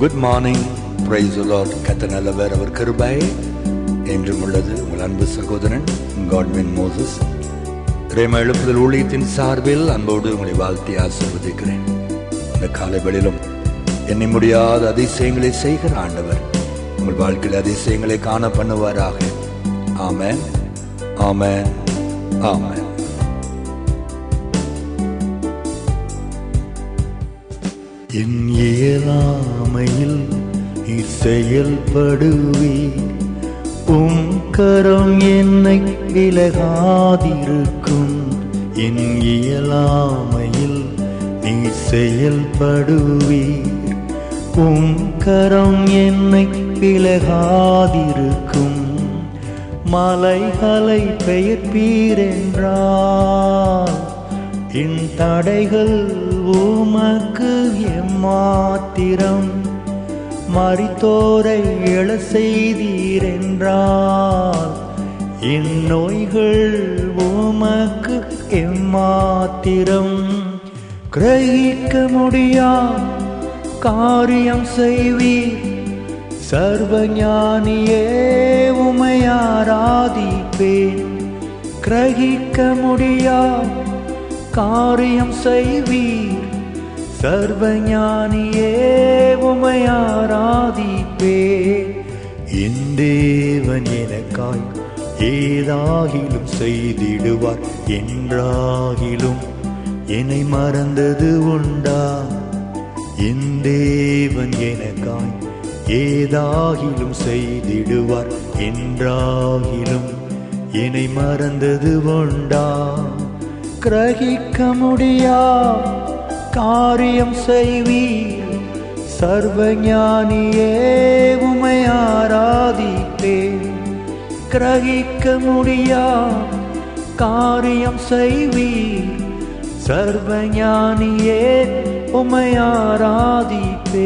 Good morning. Praise the Lord. கர்த்தர் நல்லவர், அவர் கிருபை என்றும் உள்ளது. உங்கள் அன்பு சகோதரன் காட்வின் மோசஸ். ரேமா எழுப்புதல் ஊழியத்தின் சார்பில் அன்போடு உங்களை வாழ்த்தி ஆசீர்வதிக்கிறேன். இந்த காலை வேளையிலும் எண்ணி முடியாத அதிசயங்களை செய்கிற ஆண்டவர் உங்கள் வாழ்க்கையில் அதிசயங்களை காண பண்ணுவாராக. ஆமென், ஆமென், ஆமென். என் இயலாமையில் செயல்படுவீர், உம் கரம் என்னை விலகாதிருக்கும். என் இயலாமையில் நீ செயல்படுவீர், உம் கரம் என்னை விலகாதிருக்கும். மலைகளை பெயர்ப்பீர் என்றால் என் தடைகள் உமக்கு எம்மாத்திரம். மரித்தோரை எழ செய்தீர் என்றால் என் நோய்கள் உமக்கு எம்மாத்திரம். கிரகிக்க முடியா காரியம் செய்வீர், சர்வஞானியே உம்மை ஆராதிப்பேன். கிரகிக்க முடியா காரியம் செய்வீர், சர்வஞானியே உம்மை ஆராதிப்பேன். என் தேவன் எனக்காய் ஏதாகிலும் செய்திடுவார் என்றாகிலும் என்னை மறந்தது உண்டா? என் தேவன் எனக்காய் ஏதாகிலும் செய்திடுவார் என்றாகிலும் என்னை மறந்தது உண்டா? கிரகிக்க முடியா காரியம் செய்வீர், சர்வஞானியே உம்மை ஆராதிப்பேன். கிரகிக்க முடியா காரியம் செய்வீர், சர்வஞானியே உம்மை ஆராதிப்பேன்.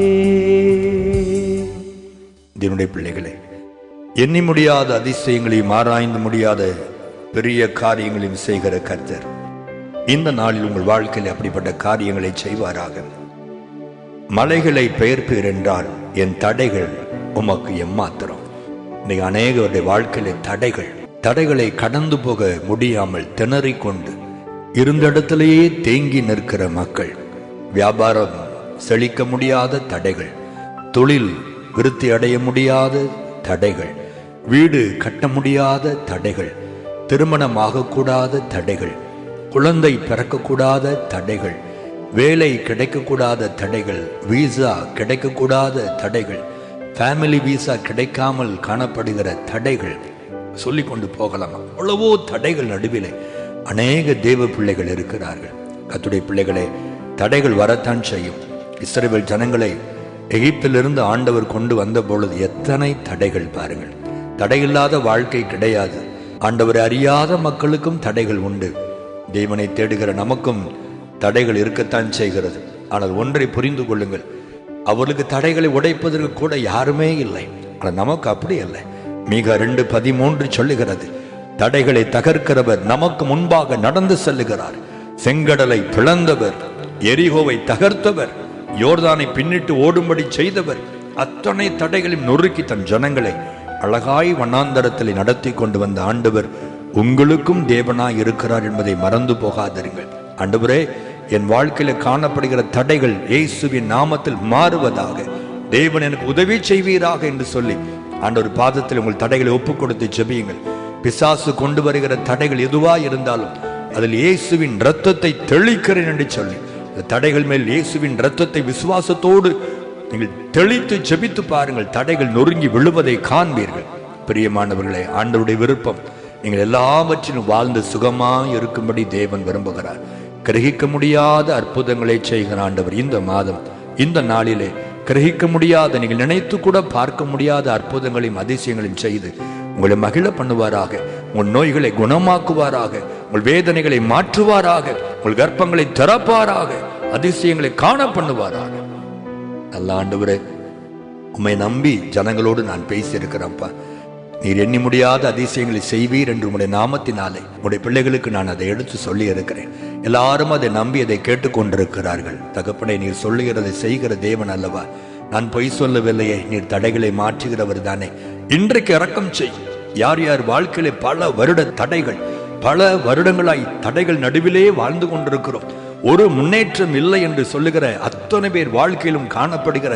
என்னுடைய பிள்ளைகளே, எண்ணி முடியாத அதிசயங்களையும் ஆராய்ந்து முடியாத பெரிய காரியங்களையும் செய்கிற கர்த்தர் இந்த நாளில் உங்கள் வாழ்க்கையில் அப்படிப்பட்ட காரியங்களை செய்வாராக. மலைகளை பெயர்ப்பீர் என்றால் என் தடைகள் உமக்கு எம்மாத்திரம். இன்னைக்கு அநேகருடைய வாழ்க்கையில தடைகளை கடந்து போக முடியாமல் திணறிக்கொண்டு இருந்த இடத்திலேயே தேங்கி நிற்கிற மக்கள், வியாபாரம் செழிக்க முடியாத தடைகள், தொழில் விருத்தி அடைய முடியாத தடைகள், வீடு கட்ட முடியாத தடைகள், திருமணம் ஆகக்கூடாத தடைகள், குழந்தை பிறக்கக்கூடாத தடைகள், வேலை கிடைக்கக்கூடாத தடைகள், வீசா கிடைக்கக்கூடாத தடைகள், ஃபேமிலி வீசா கிடைக்காமல் காணப்படுகிற தடைகள், சொல்லிக்கொண்டு போகலாம். அவ்வளவோ தடைகள் நடுவிலே அநேக தேவ பிள்ளைகள் இருக்கிறார்கள். கர்த்தருடைய பிள்ளைகளே, தடைகள் வரத்தான் செய்யும். இஸ்ரவேல் ஜனங்களை எகிப்திலிருந்து ஆண்டவர் கொண்டு வந்த பொழுது எத்தனை தடைகள் பாருங்கள். தடையில்லாத வாழ்க்கை கிடையாது. ஆண்டவரை அறியாத மக்களுக்கும் தடைகள் உண்டு. தேவனை தேடுகிற நமக்கும் தடைகள் இருக்கத்தான் செய்கிறது. ஆனால் ஒன்றை புரிந்து கொள்ளுங்கள், அவர்களுக்கு தடைகளை உடைப்பதற்கு கூட யாருமே இல்லை. ஆனால் நமக்கு அப்படி இல்லை. மீகா 2:13 சொல்லுகிறது, தடைகளை தகர்க்கிறவர் நமக்கு முன்பாக நடந்து செல்லுகிறார். செங்கடலை பிளந்தவர், எரிகோவை தகர்த்தவர், யோர்தானை பின்னிட்டு ஓடும்படி செய்தவர், அத்தனை தடைகளையும் நொறுக்கி தன் ஜனங்களை அழகாய் வண்ணாந்தரத்தில் நடத்தி கொண்டு வந்த ஆண்டவர் உங்களுக்கும் தேவனாய் இருக்கிறார் என்பதை மறந்து போகாதிருங்கள். ஆண்டவரே, என் வாழ்க்கையில காணப்படுகிற தடைகள் இயேசுவின் நாமத்தில் மாறுவதாக, தேவன் எனக்கு உதவி செய்வீராக என்று சொல்லி ஆண்டவர் பாதத்தில் உங்கள் தடைகளை ஒப்புக் கொடுத்து ஜெபியுங்கள். பிசாசு கொண்டு வருகிற தடைகள் எதுவா இருந்தாலும் அதில் இயேசுவின் இரத்தத்தை தெளிக்கிறேன் என்று சொல்லி தடைகள் மேல் இயேசுவின் இரத்தத்தை விசுவாசத்தோடு நீங்கள் தெளித்து ஜெபித்து பாருங்கள். தடைகள் நொறுங்கி விழுவதை காண்பீர்கள். பிரியமானவர்களே, ஆண்டவருடைய விருப்பம் நீங்கள் எல்லாவற்றிலும் வாழ்ந்து சுகமாய் இருக்கும்படி தேவன் விரும்புகிறார். கிரகிக்க முடியாத அற்புதங்களை செய்கிற ஆண்டவர் இந்த மாதம் இந்த நாளிலே கிரகிக்க முடியாத, நீங்கள் நினைத்து கூட பார்க்க முடியாத அற்புதங்களையும் அதிசயங்களையும் செய்து உங்களை மகிழ பண்ணுவாராக. உங்கள் நோய்களை குணமாக்குவாராக, உங்கள் வேதனைகளை மாற்றுவாராக, உங்கள் கர்ப்பங்களை திறப்பாராக, அதிசயங்களை காண பண்ணுவாராக. நல்ல ஆண்டவரே, உம்மை நம்பி ஜனங்களோடு நான் பேசியிருக்கிறேன்ப்பா. நீர் எண்ணி முடியாத அதிசயங்களை செய்வீர் என்று உடைய நாமத்தினாலே உடைய பிள்ளைகளுக்கு நான் அதை எடுத்து சொல்லி இருக்கிறேன். எல்லாரும் அதை நம்பி அதை கேட்டுக்கொண்டிருக்கிறார்கள். தகப்பனை, நீர் சொல்லுகிறதை செய்கிற தேவன் அல்லவா? நான் பொய் சொல்லவில்லையே, நீர் தடைகளை மாற்றுகிறவர் தானே. இன்றைக்கு இரக்கம் செய். யார் யார் வாழ்க்கையிலே பல வருட தடைகள், பல வருடங்களாய் தடைகள் நடுவிலே வாழ்ந்து கொண்டிருக்கிறோம், ஒரு முன்னேற்றம் இல்லை என்று சொல்லுகிற அத்தனை பேர் வாழ்க்கையிலும் காணப்படுகிற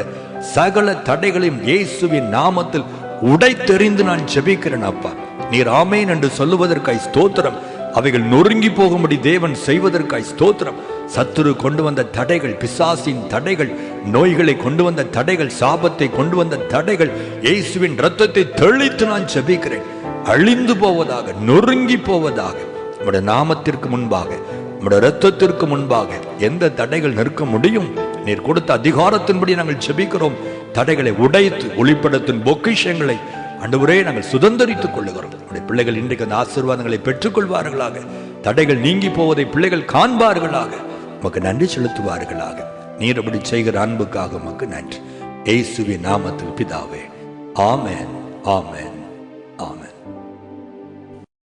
சகல தடைகளையும் இயேசுவின் நாமத்தில் உடைத்தெறிந்து நான் ஜெபிக்கிறேன் அப்பா. நீர் ஆமேன் என்று சொல்லுவதற்காய் ஸ்தோத்திரம். அவைகள் நொறுங்கி போகும்படி தேவன் செய்வதற்காய் ஸ்தோத்திரம். சத்துரு கொண்டு வந்த தடைகள், பிசாசின் தடைகள், நோய்களை கொண்டு வந்த தடைகள், சாபத்தை கொண்டு வந்த தடைகள், இயேசுவின் இரத்தத்தை தெளித்து நான் ஜெபிக்கிறேன். அழிந்து போவதாக, நொறுங்கி போவதாக. உம்முடைய நாமத்திற்கு முன்பாக, உம்முடைய இரத்தத்திற்கு முன்பாக எந்த தடைகள் நிற்க முடியும்? நீர் கொடுத்த அதிகாரத்தின்படி நாங்கள் ஜெபிக்கிறோம். தடைகளை உடைத்து ஒளிப்படத்தின் பொக்கிஷங்களை ஆண்டவரே நாங்கள் சுதந்தரித்துக் கொள்ளுகிறோம். உடைய பிள்ளைகள் இன்றைக்கு அந்த ஆசீர்வாதங்களை பெற்றுக் கொள்வார்களாக. தடைகள் நீங்கி போவதை பிள்ளைகள் காண்பார்களாக. உமக்கு நன்றி செலுத்துவார்களாக. நீர் அப்படி செய்கிற அன்புக்காக உமக்கு நன்றி. இயேசுவின் நாமத்தில் பிதாவே, ஆமென், ஆமென், ஆமென்.